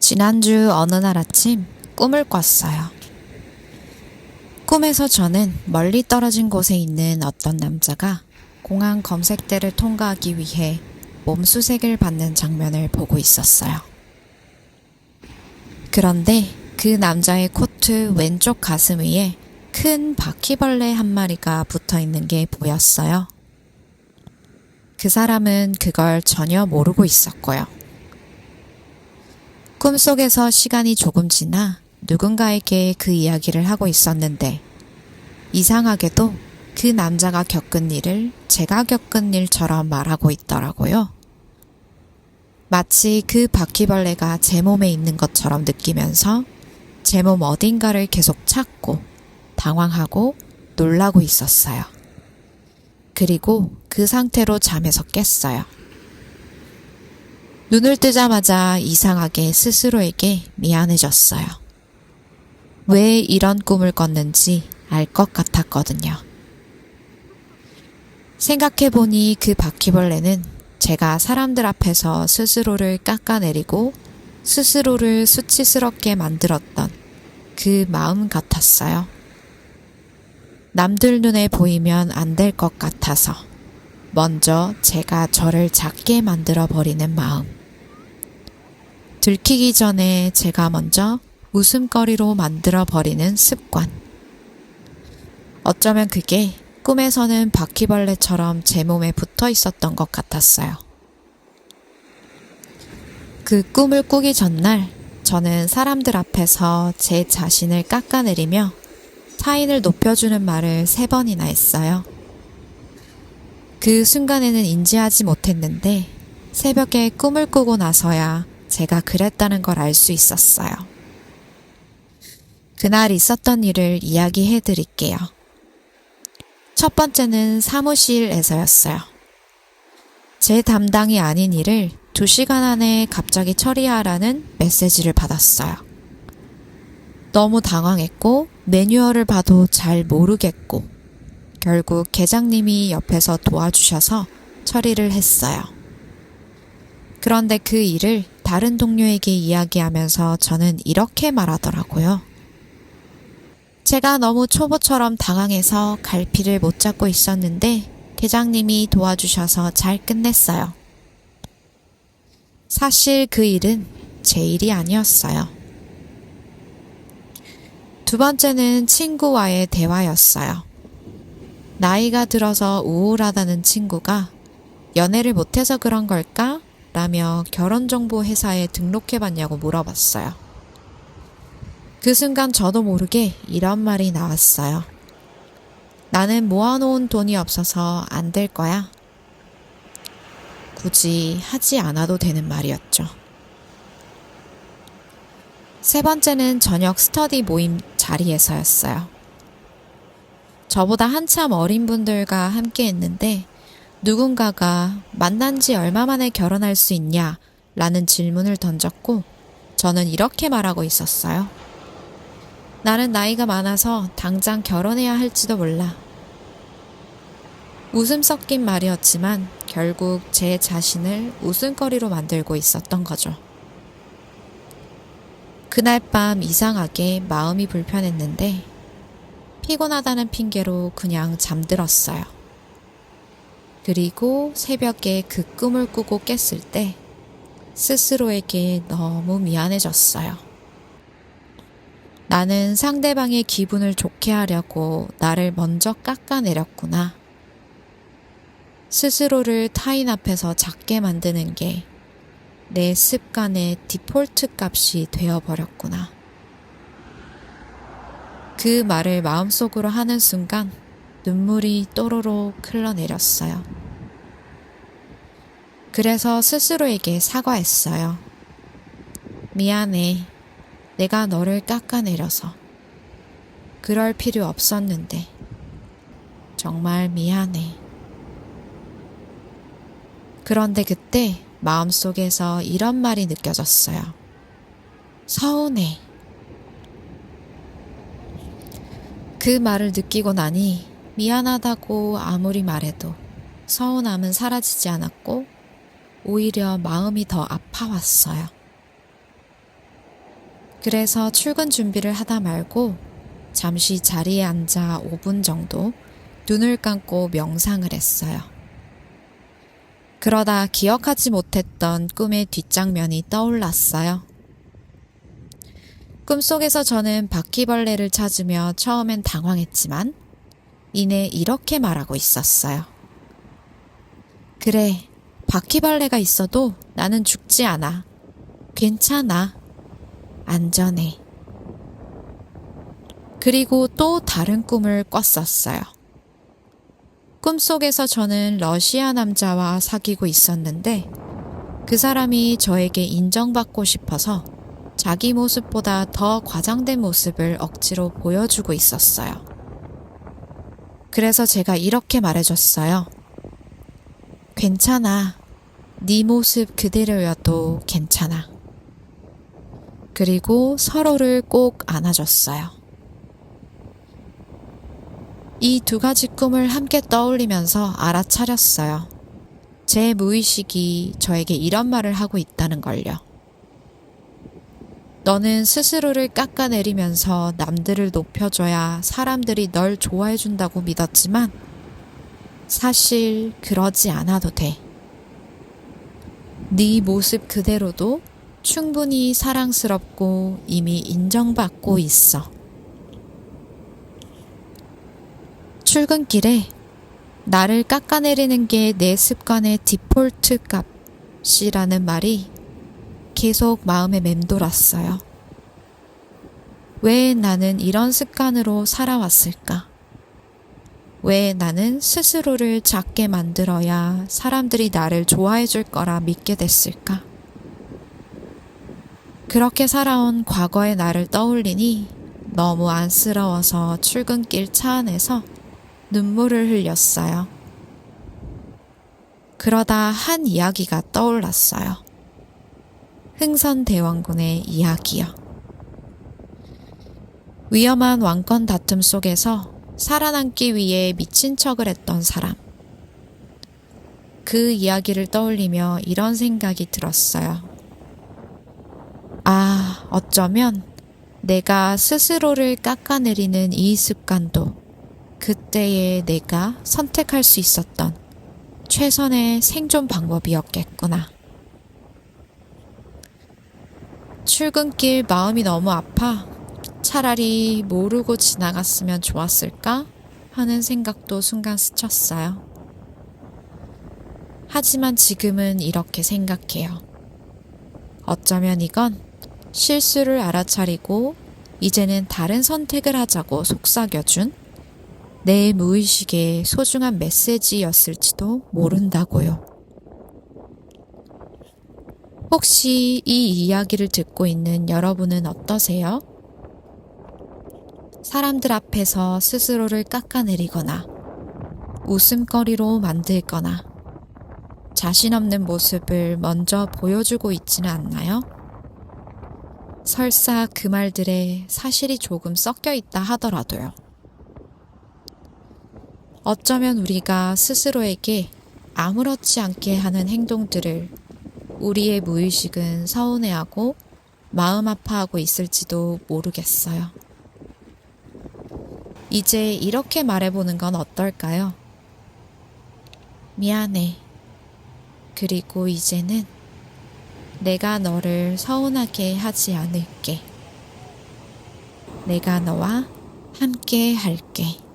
지난주 어느 날 아침 꿈을 꿨어요. 꿈에서 저는 멀리 떨어진 곳에 있는 어떤 남자가 공항 검색대를 통과하기 위해 몸수색을 받는 장면을 보고 있었어요. 그런데 그 남자의 코트 왼쪽 가슴 위에 큰 바퀴벌레 한 마리가 붙어 있는 게 보였어요. 그 사람은 그걸 전혀 모르고 있었고요. 꿈속에서 시간이 조금 지나 누군가에게 그 이야기를 하고 있었는데 이상하게도 그 남자가 겪은 일을 제가 겪은 일처럼 말하고 있더라고요. 마치 그 바퀴벌레가 제 몸에 있는 것처럼 느끼면서 제 몸 어딘가를 계속 찾고 당황하고 놀라고 있었어요. 그리고 그 상태로 잠에서 깼어요. 눈을 뜨자마자 이상하게 스스로에게 미안해졌어요. 왜 이런 꿈을 꿨는지 알 것 같았거든요. 생각해보니 그 바퀴벌레는 제가 사람들 앞에서 스스로를 깎아내리고 스스로를 수치스럽게 만들었던 그 마음 같았어요. 남들 눈에 보이면 안 될 것 같아서 먼저 제가 저를 작게 만들어버리는 마음. 들키기 전에 제가 먼저 웃음거리로 만들어버리는 습관. 어쩌면 그게 꿈에서는 바퀴벌레처럼 제 몸에 붙어 있었던 것 같았어요. 그 꿈을 꾸기 전날 저는 사람들 앞에서 제 자신을 깎아내리며 타인을 높여주는 말을 3번이나 했어요. 그 순간에는 인지하지 못했는데 새벽에 꿈을 꾸고 나서야 제가 그랬다는 걸 알 수 있었어요. 그날 있었던 일을 이야기해 드릴게요. 첫 번째는 사무실에서였어요. 제 담당이 아닌 일을 2시간 안에 갑자기 처리하라는 메시지를 받았어요. 너무 당황했고 매뉴얼을 봐도 잘 모르겠고 결국 계장님이 옆에서 도와주셔서 처리를 했어요. 그런데 그 일을 다른 동료에게 이야기하면서 저는 이렇게 말하더라고요. 제가 너무 초보처럼 당황해서 갈피를 못 잡고 있었는데 계장님이 도와주셔서 잘 끝냈어요. 사실 그 일은 제 일이 아니었어요. 두 번째는 친구와의 대화였어요. 나이가 들어서 우울하다는 친구가 연애를 못해서 그런 걸까? 라며 결혼정보 회사에 등록해봤냐고 물어봤어요. 그 순간 저도 모르게 이런 말이 나왔어요. 나는 모아놓은 돈이 없어서 안 될 거야. 굳이 하지 않아도 되는 말이었죠. 세 번째는 저녁 스터디 모임 자리에서였어요. 저보다 한참 어린 분들과 함께 했는데 누군가가 만난 지 얼마 만에 결혼할 수 있냐? 라는 질문을 던졌고 저는 이렇게 말하고 있었어요. 나는 나이가 많아서 당장 결혼해야 할지도 몰라. 웃음 섞인 말이었지만 결국 제 자신을 웃음거리로 만들고 있었던 거죠. 그날 밤 이상하게 마음이 불편했는데 피곤하다는 핑계로 그냥 잠들었어요. 그리고 새벽에 그 꿈을 꾸고 깼을 때 스스로에게 너무 미안해졌어요. 나는 상대방의 기분을 좋게 하려고 나를 먼저 깎아내렸구나. 스스로를 타인 앞에서 작게 만드는 게 내 습관의 디폴트 값이 되어버렸구나. 그 말을 마음속으로 하는 순간 눈물이 또로록 흘러내렸어요. 그래서 스스로에게 사과했어요. 미안해. 내가 너를 깎아내려서. 그럴 필요 없었는데. 정말 미안해. 그런데 그때 마음속에서 이런 말이 느껴졌어요. 서운해. 그 말을 느끼고 나니 미안하다고 아무리 말해도 서운함은 사라지지 않았고 오히려 마음이 더 아파왔어요. 그래서 출근 준비를 하다 말고 잠시 자리에 앉아 5분 정도 눈을 감고 명상을 했어요. 그러다 기억하지 못했던 꿈의 뒷장면이 떠올랐어요. 꿈속에서 저는 바퀴벌레를 찾으며 처음엔 당황했지만 이내 이렇게 말하고 있었어요. 그래, 바퀴벌레가 있어도 나는 죽지 않아. 괜찮아. 안전해. 그리고 또 다른 꿈을 꿨었어요. 꿈속에서 저는 러시아 남자와 사귀고 있었는데 그 사람이 저에게 인정받고 싶어서 자기 모습보다 더 과장된 모습을 억지로 보여주고 있었어요. 그래서 제가 이렇게 말해줬어요. 괜찮아. 네 모습 그대로여도 괜찮아. 그리고 서로를 꼭 안아줬어요. 이 두 가지 꿈을 함께 떠올리면서 알아차렸어요. 제 무의식이 저에게 이런 말을 하고 있다는 걸요. 너는 스스로를 깎아내리면서 남들을 높여줘야 사람들이 널 좋아해준다고 믿었지만 사실 그러지 않아도 돼. 네 모습 그대로도 충분히 사랑스럽고 이미 인정받고 있어. 출근길에 나를 깎아내리는 게 내 습관의 디폴트 값이라는 말이 계속 마음에 맴돌았어요. 왜 나는 이런 습관으로 살아왔을까? 왜 나는 스스로를 작게 만들어야 사람들이 나를 좋아해 줄 거라 믿게 됐을까? 그렇게 살아온 과거의 나를 떠올리니 너무 안쓰러워서 출근길 차 안에서 눈물을 흘렸어요. 그러다 한 이야기가 떠올랐어요. 흥선대원군의 이야기요. 위험한 왕권 다툼 속에서 살아남기 위해 미친 척을 했던 사람. 그 이야기를 떠올리며 이런 생각이 들었어요. 아, 어쩌면 내가 스스로를 깎아내리는 이 습관도 그때의 내가 선택할 수 있었던 최선의 생존 방법이었겠구나. 출근길 마음이 너무 아파 차라리 모르고 지나갔으면 좋았을까 하는 생각도 순간 스쳤어요. 하지만 지금은 이렇게 생각해요. 어쩌면 이건 실수를 알아차리고 이제는 다른 선택을 하자고 속삭여준 내 무의식의 소중한 메시지였을지도 모른다고요. 혹시 이 이야기를 듣고 있는 여러분은 어떠세요? 사람들 앞에서 스스로를 깎아내리거나 웃음거리로 만들거나 자신 없는 모습을 먼저 보여주고 있지는 않나요? 설사 그 말들에 사실이 조금 섞여 있다 하더라도요. 어쩌면 우리가 스스로에게 아무렇지 않게 하는 행동들을 우리의 무의식은 서운해하고 마음 아파하고 있을지도 모르겠어요. 이제 이렇게 말해보는 건 어떨까요? 미안해. 그리고 이제는 내가 너를 서운하게 하지 않을게. 내가 너와 함께 할게.